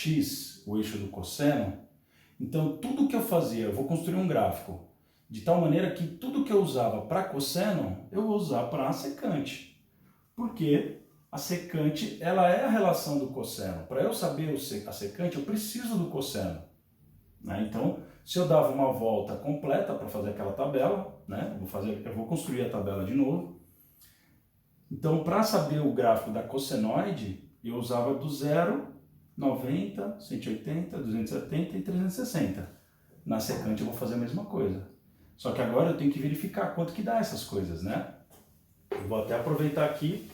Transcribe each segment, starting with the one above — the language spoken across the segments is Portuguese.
x, o eixo do cosseno, então tudo que eu fazia, eu vou construir um gráfico, de tal maneira que tudo que eu usava para cosseno, eu vou usar para secante. Porque a secante, ela é a relação do cosseno. Para eu saber a secante, eu preciso do cosseno. Né? Então, se eu dava uma volta completa para fazer aquela tabela, né? Eu vou construir a tabela de novo. Então, para saber o gráfico da cossenoide, eu usava do 0, 90, 180, 270 e 360. Na secante eu vou fazer a mesma coisa. Só que agora eu tenho que verificar quanto que dá essas coisas, né? Eu vou até aproveitar aqui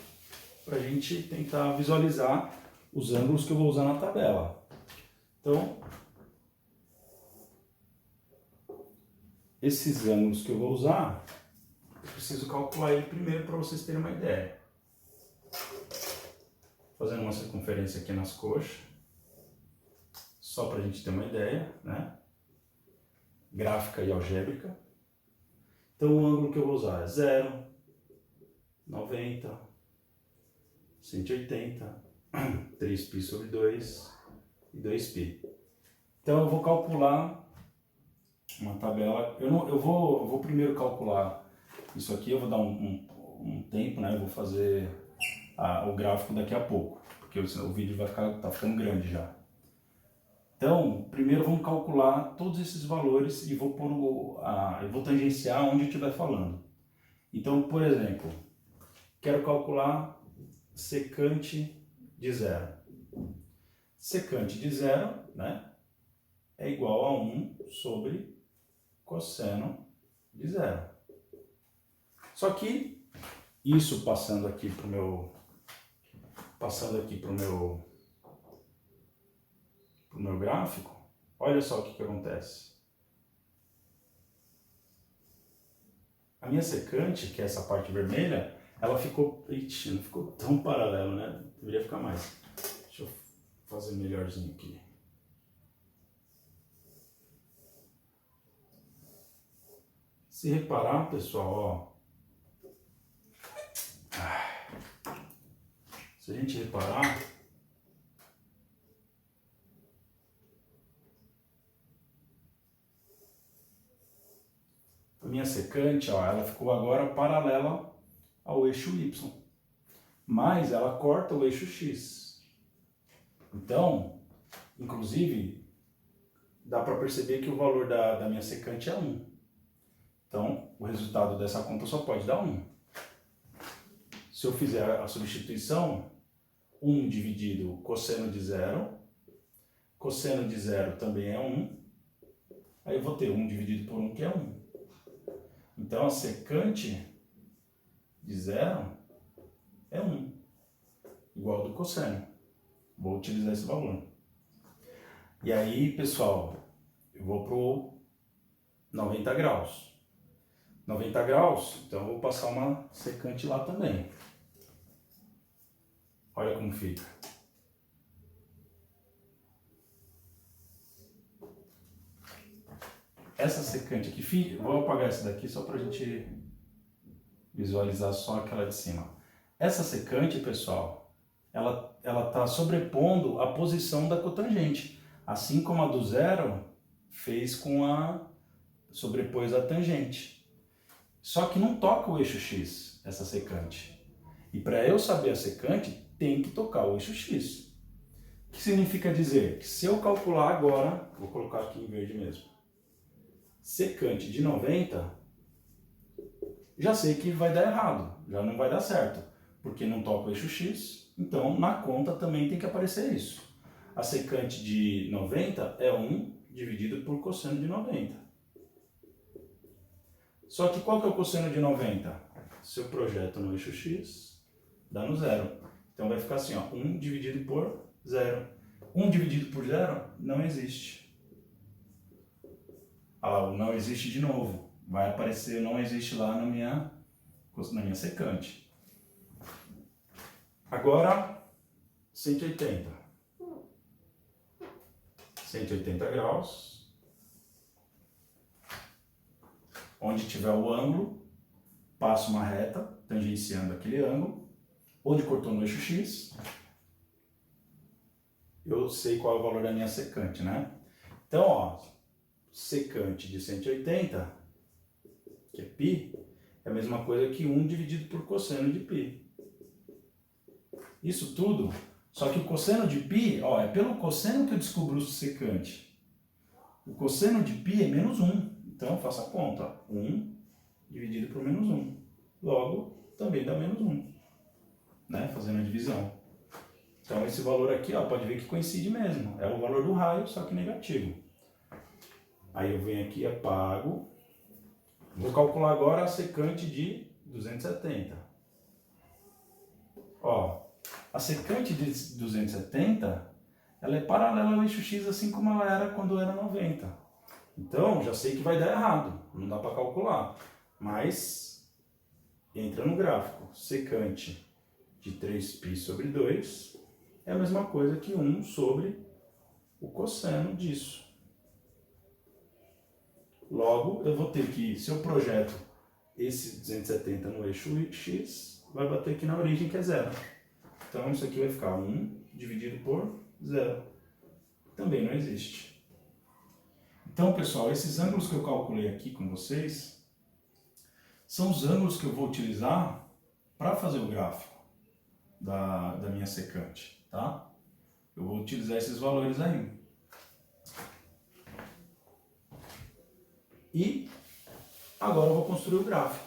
para a gente tentar visualizar os ângulos que eu vou usar na tabela. Então, esses ângulos que eu vou usar, eu preciso calcular ele primeiro para vocês terem uma ideia. Fazendo uma circunferência aqui nas coxas, só para a gente ter uma ideia, né? Gráfica e algébrica. Então o ângulo que eu vou usar é 0, 90, 180, 3π sobre 2 e 2π. Então eu vou calcular uma tabela. Eu vou primeiro calcular isso aqui, eu vou dar um tempo, né? Eu vou fazer o gráfico daqui a pouco, porque o vídeo tá ficando grande já. Então, primeiro vamos calcular todos esses valores e vou eu vou tangenciar onde eu estiver falando. Então, por exemplo, quero calcular secante de 0. Secante de 0, né, é igual a 1 sobre cosseno de 0. Só que isso passando aqui para o meu gráfico, olha só o que acontece. A minha secante, que é essa parte vermelha, ela ficou, não ficou tão paralelo, né? Deveria ficar mais. Deixa eu fazer melhorzinho aqui. Se reparar, pessoal, ó, se a gente reparar, a minha secante, ó, ela ficou agora paralela ao eixo Y, mas ela corta o eixo X. Então, inclusive, dá para perceber que o valor da minha secante é 1. Então, o resultado dessa conta só pode dar 1. Se eu fizer a substituição, 1 dividido cosseno de 0, cosseno de 0 também é 1, aí eu vou ter 1 dividido por 1, que é 1. Então, a secante de 0 é 1, igual ao do cosseno. Vou utilizar esse valor. E aí, pessoal, eu vou para o 90 graus. 90 graus, então eu vou passar uma secante lá também. Olha como fica. Essa secante aqui, vou apagar essa daqui só para a gente visualizar só aquela de cima. Essa secante, pessoal, ela está sobrepondo a posição da cotangente, assim como a do 0 fez sobrepôs a tangente. Só que não toca o eixo X, essa secante. E para eu saber a secante, tem que tocar o eixo X. O que significa dizer que se eu calcular agora, vou colocar aqui em verde mesmo, secante de 90, já sei que vai dar errado, já não vai dar certo, porque não toca o eixo X, então na conta também tem que aparecer isso. A secante de 90 é 1 dividido por cosseno de 90. Só que qual que é o cosseno de 90? Se eu projeto no eixo X, dá no 0. Então vai ficar assim, ó, 1 dividido por 0. 1 dividido por 0 não existe. O não existe de novo. Vai aparecer não existe lá na minha secante. Agora, 180. 180 graus. Onde tiver o ângulo, passo uma reta, tangenciando aquele ângulo. Onde cortou no eixo X, eu sei qual é o valor da minha secante, né? Então, ó, secante de 180, que é π, é a mesma coisa que 1 dividido por cosseno de π. Isso tudo, só que o cosseno de π, ó, é pelo cosseno que eu descubro o secante. O cosseno de π é menos 1, então faça a conta, 1 dividido por menos 1. Logo, também dá menos 1, né? Fazendo a divisão. Então esse valor aqui, ó, pode ver que coincide mesmo, é o valor do raio, só que negativo. Aí eu venho aqui, apago, vou calcular agora a secante de 270. Ó, a secante de 270, ela é paralela ao eixo X, assim como ela era quando era 90. Então, já sei que vai dar errado, não dá para calcular. Mas, entra no gráfico, secante de 3π sobre 2 é a mesma coisa que 1 sobre o cosseno disso. Logo, eu vou ter que, se eu projeto esse 270 no eixo X, vai bater aqui na origem, que é 0. Então, isso aqui vai ficar 1 dividido por 0. Também não existe. Então, pessoal, esses ângulos que eu calculei aqui com vocês são os ângulos que eu vou utilizar para fazer o gráfico da minha secante, tá? Eu vou utilizar esses valores aí. E agora eu vou construir o gráfico.